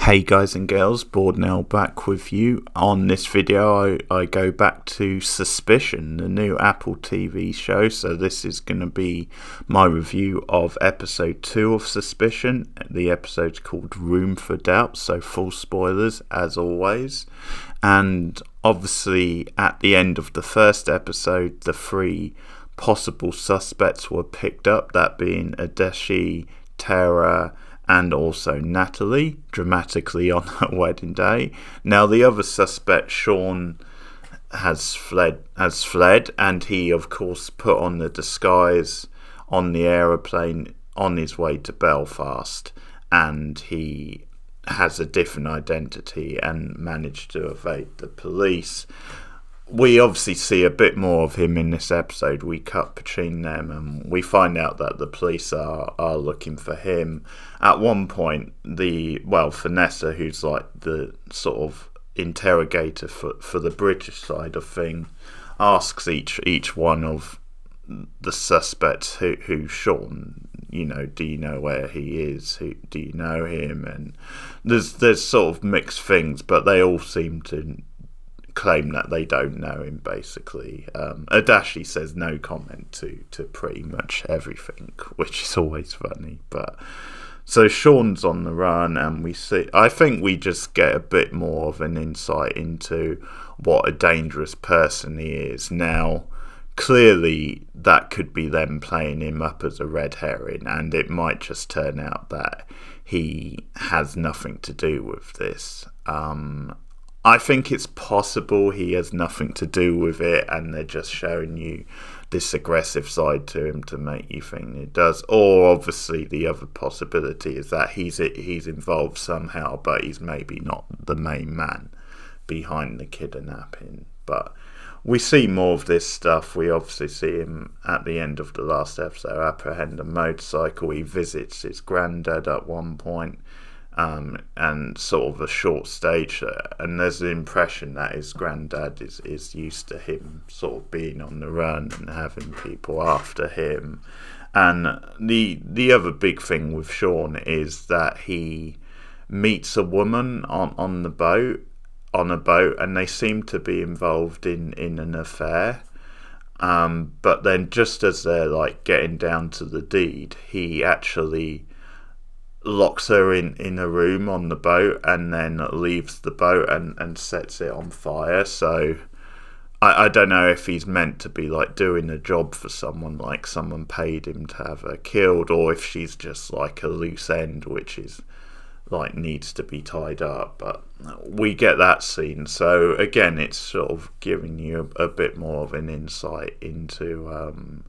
Hey guys and girls, Board now back with you. On this video I go back to Suspicion, the new Apple TV show. So this is going to be my review of episode 2 of Suspicion. The episode's called Room for Doubt, so full spoilers as always. And obviously at the end of the first episode, the 3 possible suspects were picked up, that being Adeshi, Tara, and also Natalie, dramatically on her wedding day. Now the other suspect, Sean, has fled, and he of course put on the disguise on the aeroplane on his way to Belfast, and he has a different identity and managed to evade the police. We obviously see a bit more of him in this episode. We cut between them and we find out that the police are looking for him. At one point, Vanessa, who's like the sort of interrogator for the British side of thing, asks each one of the suspects who Sean, do you know where he is? Do you know him? And there's sort of mixed things, but they all seem to claim that they don't know him, basically. Adachi says no comment to pretty much everything, which is always funny. But so Sean's on the run, and I think we just get a bit more of an insight into what a dangerous person he is. Now, clearly that could be them playing him up as a red herring, and it might just turn out that he has nothing to do with this. I think it's possible he has nothing to do with it and they're just showing you this aggressive side to him to make you think it does. Or obviously the other possibility is that he's involved somehow, but he's maybe not the main man behind the kidnapping. But we see more of this stuff. We obviously see him at the end of the last episode apprehend a motorcycle. He visits his granddad at one point. And sort of a short stage, and there's the impression that his granddad is used to him sort of being on the run and having people after him. And the other big thing with Sean is that he meets a woman on a boat, and they seem to be involved in an affair. But then just as they're like getting down to the deed, he actually locks her in a room on the boat and then leaves the boat and sets it on fire. So I don't know if he's meant to be like doing a job for someone, like someone paid him to have her killed, or if she's just like a loose end which is like needs to be tied up. But we get that scene, so again it's sort of giving you a bit more of an insight into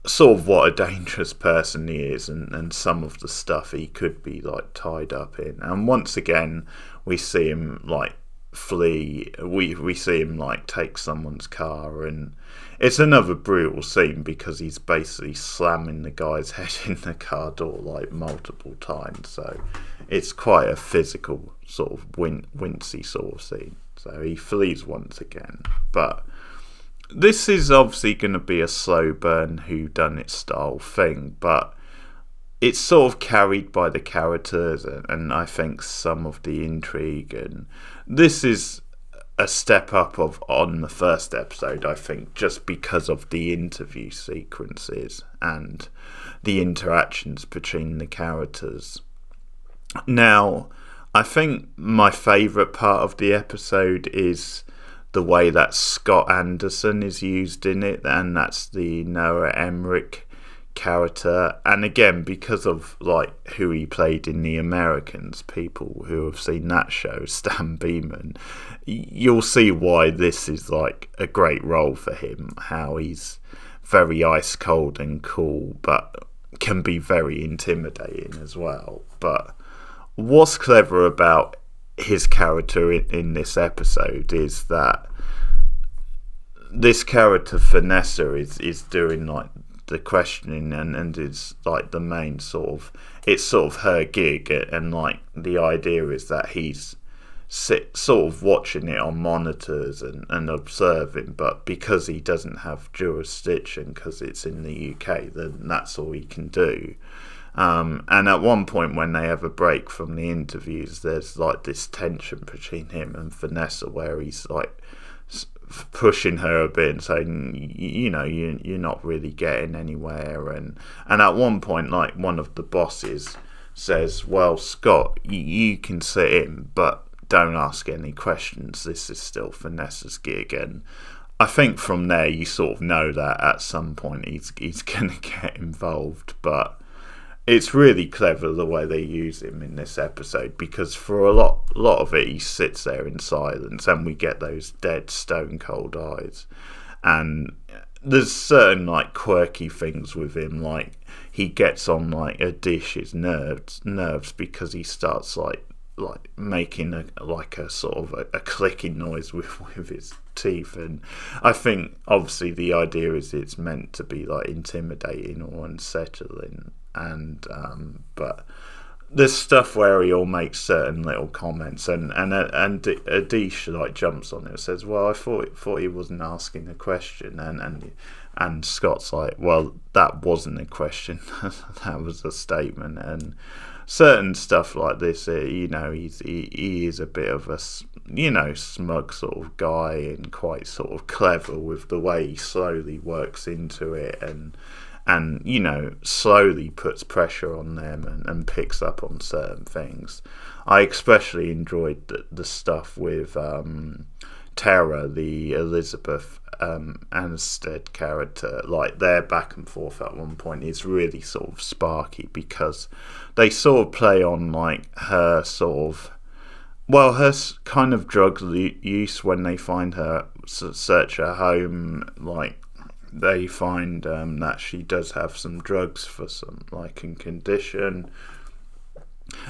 sort of what a dangerous person he is, and some of the stuff he could be like tied up in. And once again we see him like flee, we see him like take someone's car, and it's another brutal scene because he's basically slamming the guy's head in the car door like multiple times. So it's quite a physical sort of wincy sort of scene. So he flees once again, but this is obviously going to be a slow burn whodunit style thing, but it's sort of carried by the characters and I think some of the intrigue. And this is a step up on the first episode, I think, just because of the interview sequences and the interactions between the characters. Now, I think my favourite part of the episode is the way that Scott Anderson is used in it, and that's the Noah Emmerich character. And again, because of like who he played in The Americans, people who have seen that show, Stan Beeman, you'll see why this is like a great role for him, how he's very ice cold and cool but can be very intimidating as well. But what's clever about his character in this episode is that this character Vanessa is doing like the questioning and is like the main sort of her gig, and like the idea is that he's sort of watching it on monitors and observing, but because he doesn't have jurisdiction because it's in the UK, then that's all he can do. And at one point when they have a break from the interviews, there's like this tension between him and Vanessa where he's like pushing her a bit and saying, you're not really getting anywhere. And at one point, like, one of the bosses says, well, Scott, you can sit in, but don't ask any questions. This is still Vanessa's gig. And I think from there you sort of know that at some point he's going to get involved. But it's really clever the way they use him in this episode, because for a lot of it he sits there in silence and we get those dead stone cold eyes. And there's certain like quirky things with him, like he gets on like a dish's nerves because he starts like making a sort of a clicking noise with his teeth. And I think obviously the idea is it's meant to be like intimidating or unsettling, and but there's stuff where he'll make certain little comments, and Adish like jumps on it and says, well, I thought he wasn't asking a question, and Scott's like, well, that wasn't a question, that was a statement. And certain stuff like this, he is a bit of a smug sort of guy, and quite sort of clever with the way he slowly works into it, and slowly puts pressure on them and picks up on certain things. I especially enjoyed the stuff with Tara, the Elizabeth Anstead character. Like, their back and forth at one point is really sort of sparky, because they sort of play on like her kind of drug use when they find her, search her home. Like, they find that she does have some drugs for some like a condition,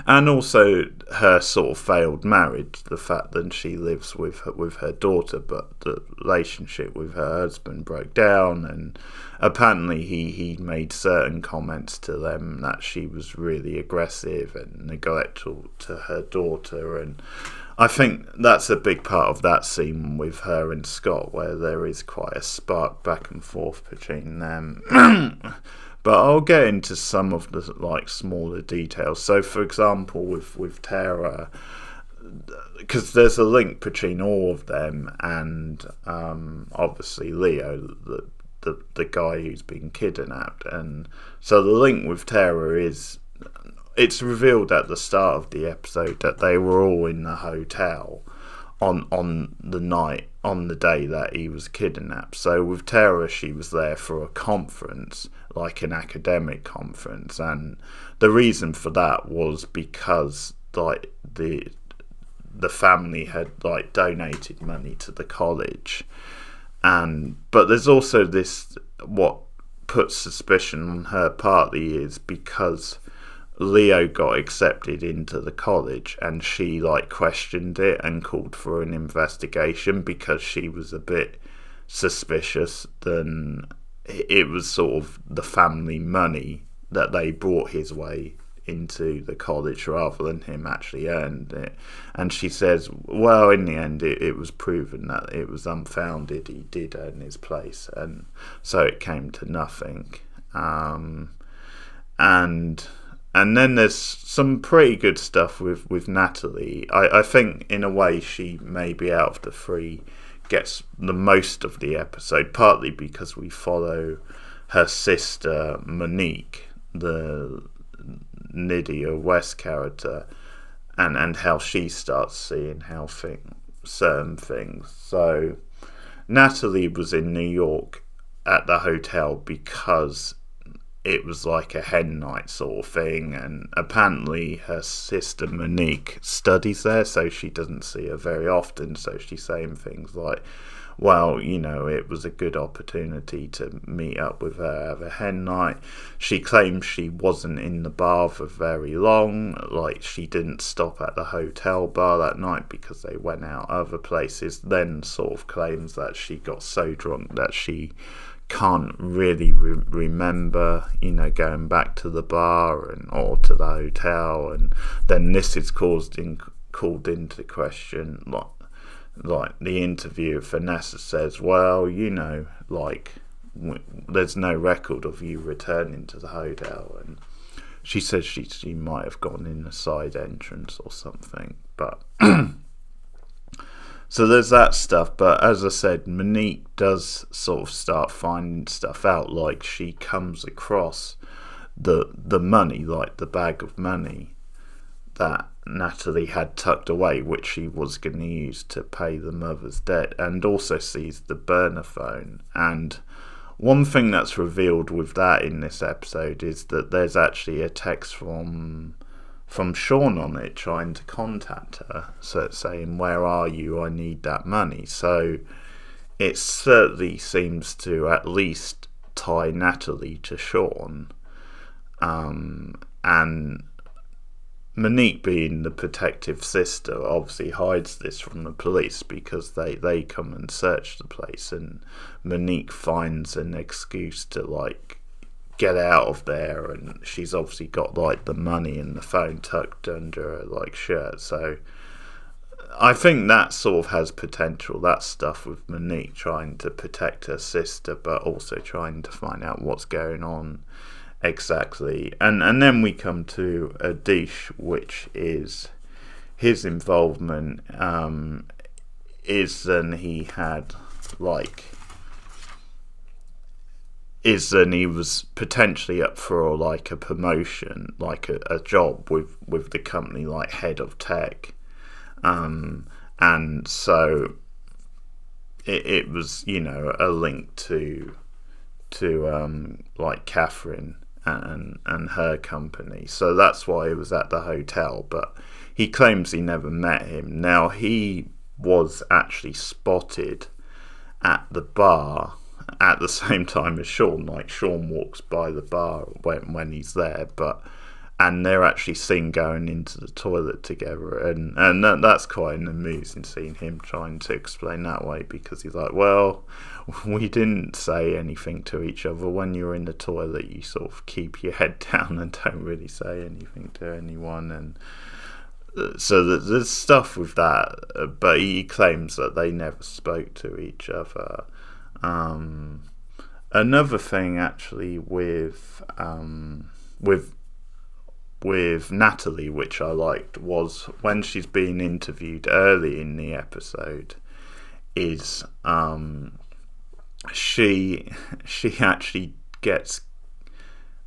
and also her sort of failed marriage, the fact that she lives with her daughter, but the relationship with her husband broke down, and apparently he made certain comments to them that she was really aggressive and neglectful to her daughter. And I think that's a big part of that scene with her and Scott, where there is quite a spark back and forth between them. But I'll get into some of the like smaller details. So, for example, with Tara, because there's a link between all of them and obviously Leo, the guy who's been kidnapped. And so the link with Tara is, it's revealed at the start of the episode that they were all in the hotel on the day that he was kidnapped. So with Tara, she was there for a conference, like an academic conference, and the reason for that was because like the family had like donated money to the college. But there's also this, what puts suspicion on her partly is because Leo got accepted into the college, and she like questioned it and called for an investigation because she was a bit suspicious that it was sort of the family money that they brought his way into the college rather than him actually earned it. And she says, well, in the end it was proven that it was unfounded, he did earn his place, and so it came to nothing. And then there's some pretty good stuff with Natalie. I think in a way she maybe out of the three gets the most of the episode, partly because we follow her sister Monique, the Nydia West character, and how she starts seeing certain things. So Natalie was in New York at the hotel because it was like a hen night sort of thing, and apparently her sister Monique studies there, so she doesn't see her very often. So she's saying things like, well, it was a good opportunity to meet up with her, have a hen night. She claims she wasn't in the bar for very long, like she didn't stop at the hotel bar that night because they went out other places. Then sort of claims that she got so drunk that she can't really remember, going back to the bar or to the hotel. And then this is called into question. Like the interview, Vanessa says, well, there's no record of you returning to the hotel. And She said she might have gone in a side entrance or something, but so there's that stuff. But as I said, Monique does sort of start finding stuff out, like she comes across the money, like the bag of money that Natalie had tucked away, which she was going to use to pay the mother's debt, and also sees the burner phone. And one thing that's revealed with that in this episode is that there's actually a text from Sean on it trying to contact her, so it's saying, "Where are you? I need that money." So it certainly seems to at least tie Natalie to Sean, and Monique, being the protective sister, obviously hides this from the police because they come and search the place, and Monique finds an excuse to like get out of there, and she's obviously got like the money and the phone tucked under her like shirt. So I think that sort of has potential, that stuff with Monique trying to protect her sister but also trying to find out what's going on exactly. And then we come to Adish, which is his involvement is then he had like is then he was potentially up for like a promotion, like a job with the company, like head of tech, and so it was, you know, a link to like Catherine and her company. So that's why he was at the hotel, but he claims he never met him. Now, he was actually spotted at the bar at the same time as Sean. Like, Sean walks by the bar when he's there, and they're actually seen going into the toilet together, and that's quite an amusing scene, him trying to explain that way, because he's like, well, we didn't say anything to each other. When you're in the toilet, you sort of keep your head down and don't really say anything to anyone, and so there's stuff with that, but he claims that they never spoke to each other. Another thing actually with Natalie, which I liked, was when she's being interviewed early in the episode, is she actually gets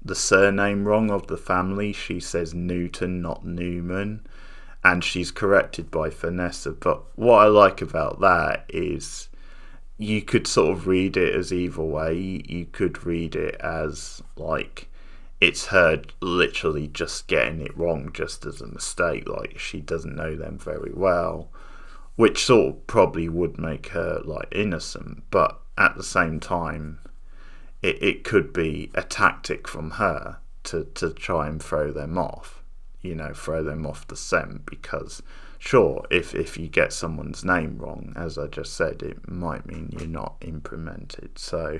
the surname wrong of the family. She says Newton, not Newman, and she's corrected by Vanessa. But what I like about that is you could sort of read it as either way. You could read it as like it's her literally just getting it wrong just as a mistake, like she doesn't know them very well, which sort of probably would make her like innocent, but at the same time it could be a tactic from her to try and throw them off, you know, throw them off the scent, because sure, if you get someone's name wrong, as I just said, it might mean you're not implemented. So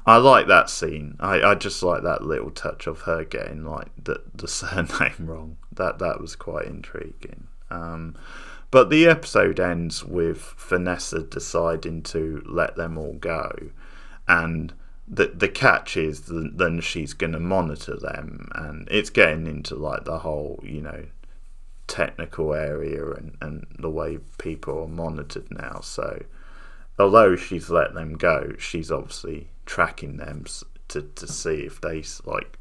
I like that scene. I just like that little touch of her getting like the surname wrong. That was quite intriguing. But the episode ends with Vanessa deciding to let them all go, and the catch is then she's going to monitor them, and it's getting into like the whole, you know, technical area and the way people are monitored now. So although she's let them go, she's obviously tracking them to see if they like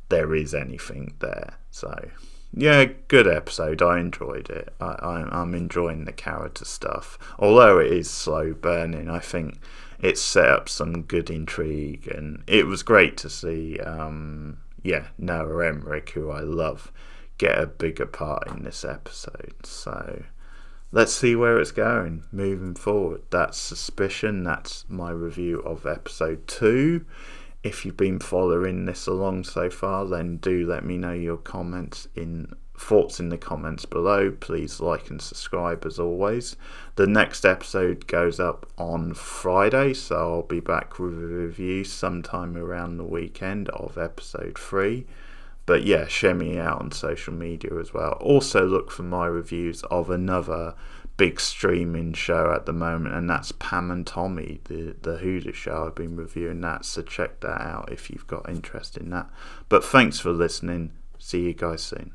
there is anything there. So yeah, good episode. I enjoyed it. I'm enjoying the character stuff, although it is slow burning. I think it set up some good intrigue, and it was great to see Noah Emmerich, who I love, get a bigger part in this episode. So let's see where it's going moving forward. That's Suspicion. That's my review of episode 2. If you've been following this along so far, then do let me know your thoughts in the comments below. Please like and subscribe as always. The next episode goes up on Friday, so I'll be back with a review sometime around the weekend of episode 3. But yeah, share me out on social media as well. Also look for my reviews of another big streaming show at the moment, and that's Pam and Tommy, the Hulu show. I've been reviewing that, so check that out if you've got interest in that. But thanks for listening. See you guys soon.